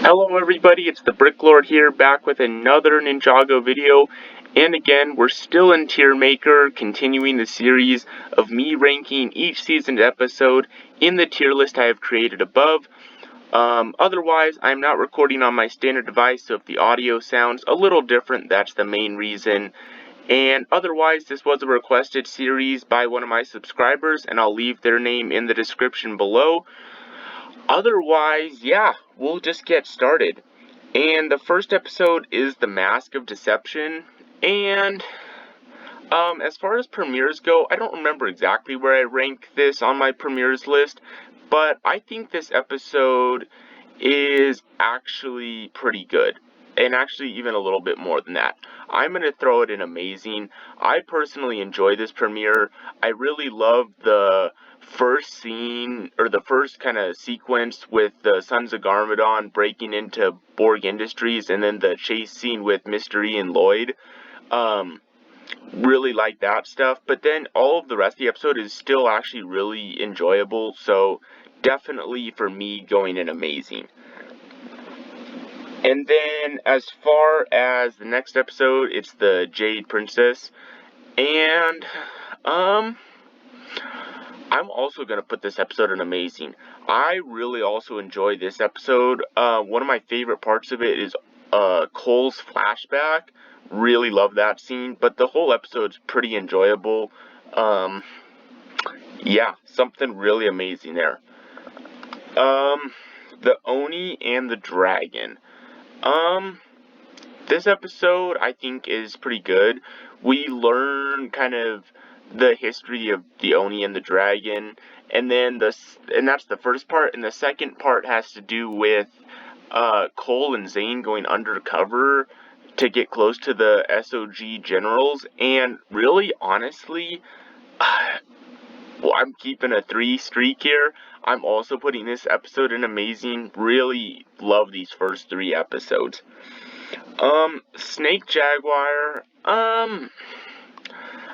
Hello everybody, it's the Bricklord here, back with another Ninjago video, and again, we're still in Tier Maker, continuing the series of me ranking each season's episode in the tier list I have created above. Otherwise, I'm not recording on my standard device, so if the audio sounds a little different, that's the main reason. And otherwise, this was a requested series by one of my subscribers, and I'll leave their name in the description below. Otherwise, yeah, we'll just get started. And the first episode is The Mask of Deception. And as far as premieres go, I don't remember exactly where I rank this on my premieres list, but I think this episode is actually pretty good. And actually even a little bit more than that. I'm going to throw it in amazing. I personally enjoy this premiere. I really love the first scene, or the first kind of sequence with the Sons of Garmadon breaking into Borg Industries, and then the chase scene with Mystery and Lloyd. Really like that stuff, but then all of the rest of the episode is still actually really enjoyable, so definitely for me going in amazing. And then as far as the next episode, it's the Jade Princess, and I'm also going to put this episode in amazing. I really also enjoy this episode. One of my favorite parts of it is Cole's flashback. Really love that scene, but the whole episode's pretty enjoyable. Yeah, something really amazing there. The Oni and the Dragon. This episode I think is pretty good. We learn kind of the history of the Oni and the Dragon, and then that's the first part, and the second part has to do with Cole and Zane going undercover to get close to the SOG generals, and really, honestly, well, I'm keeping a 3 streak here. I'm also putting this episode in amazing. Really love these first 3 episodes. Snake Jaguar,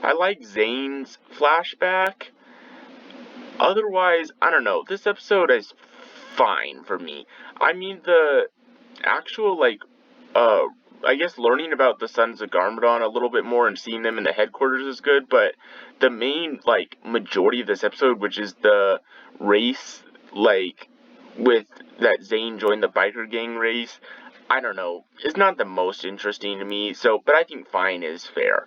I like Zane's flashback. Otherwise, I don't know, this episode is fine for me. I mean, the actual, I guess learning about the Sons of Garmadon a little bit more and seeing them in the headquarters is good, but the main, majority of this episode, which is the race, with that Zane joined the biker gang race, I don't know, it's not the most interesting to me, but I think fine is fair.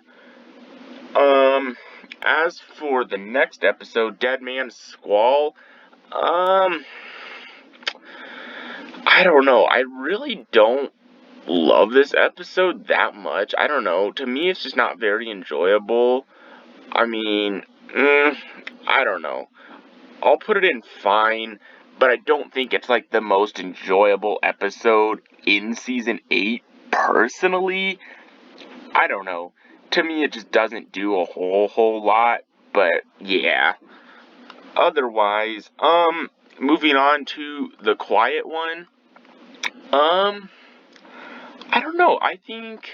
As for the next episode, Dead Man's Squall, I don't know, I really don't love this episode that much. I don't know, to me it's just not very enjoyable. I mean, I don't know. I'll put it in fine, but I don't think it's the most enjoyable episode in season 8, personally. I don't know. To me, it just doesn't do a whole lot, but yeah. Otherwise, moving on to the quiet one, I don't know, I think,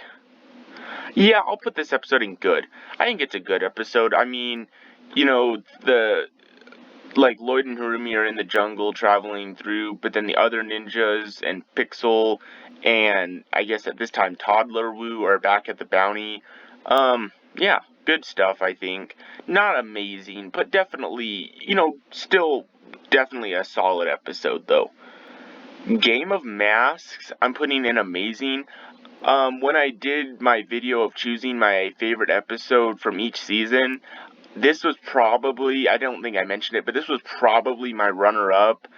yeah, I'll put this episode in good. I think it's a good episode. I mean, Lloyd and Harumi are in the jungle traveling through, but then the other ninjas and Pixel and I guess at this time Toddler Wu are back at the bounty. Yeah, good stuff, I think. Not amazing, but definitely, still definitely a solid episode, though. Game of Masks, I'm putting in amazing. When I did my video of choosing my favorite episode from each season, this was probably, I don't think I mentioned it, but this was probably my runner-up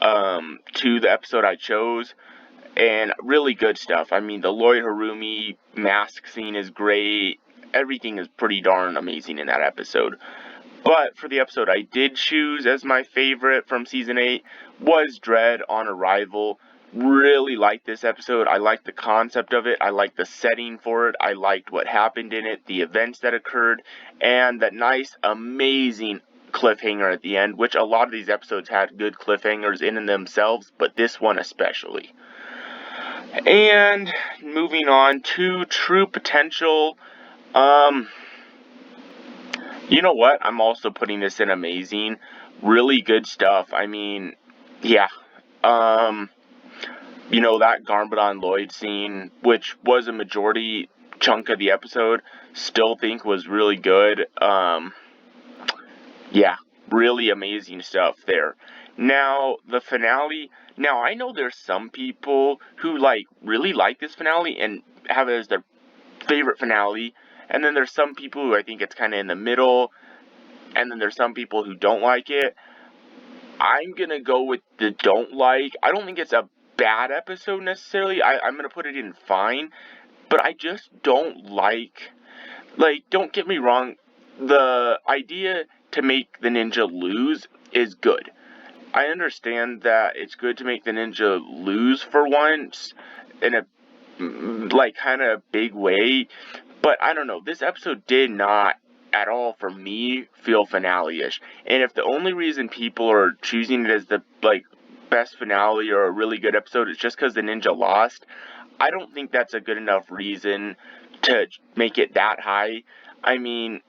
to the episode I chose, and really good stuff. I mean, the Lloyd Harumi mask scene is great. Everything is pretty darn amazing in that episode. But for the episode I did choose as my favorite from Season 8 was Dread on Arrival. Really liked this episode. I liked the concept of it. I liked the setting for it. I liked what happened in it, the events that occurred, and that nice, amazing cliffhanger at the end, which a lot of these episodes had good cliffhangers in themselves, but this one especially. And moving on to True Potential, you know what? I'm also putting this in amazing. Really good stuff. I mean, yeah. that Garmadon Lloyd scene, which was a majority chunk of the episode, still think was really good. Yeah, really amazing stuff there. Now, the finale. Now, I know there's some people who, really like this finale and have it as their favorite finale. And then there's some people who I think it's kind of in the middle. And then there's some people who don't like it. I'm going to go with the don't like. I don't think it's a bad episode necessarily. I'm going to put it in fine. But I just don't like, don't get me wrong, the idea to make the ninja lose is good. I understand that it's good to make the ninja lose for once in a, kind of big way, but I don't know, this episode did not at all, for me, feel finale-ish. And if the only reason people are choosing it as the, best finale or a really good episode is just because the ninja lost, I don't think that's a good enough reason to make it that high. I mean,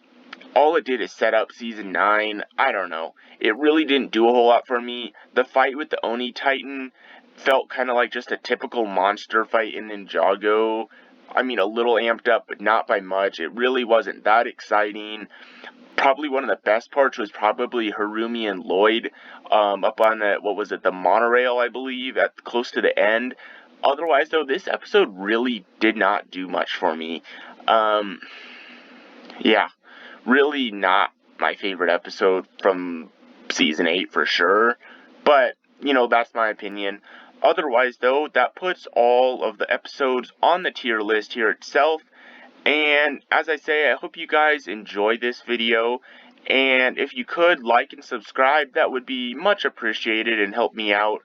all it did is set up season 9. I don't know. It really didn't do a whole lot for me. The fight with the Oni Titan felt kind of like just a typical monster fight in Ninjago. I mean, a little amped up, but not by much. It really wasn't that exciting. Probably one of the best parts was probably Harumi and Lloyd up on the monorail, I believe, at close to the end. Otherwise, though, this episode really did not do much for me. Yeah, really not my favorite episode from season 8 for sure. But, that's my opinion. Otherwise, though, that puts all of the episodes on the tier list here itself. And as I say, I hope you guys enjoy this video. And if you could like and subscribe, that would be much appreciated and help me out.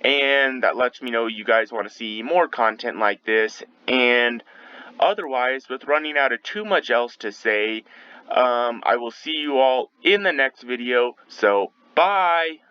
And that lets me know you guys want to see more content like this. And otherwise, with running out of too much else to say, I will see you all in the next video. So, bye!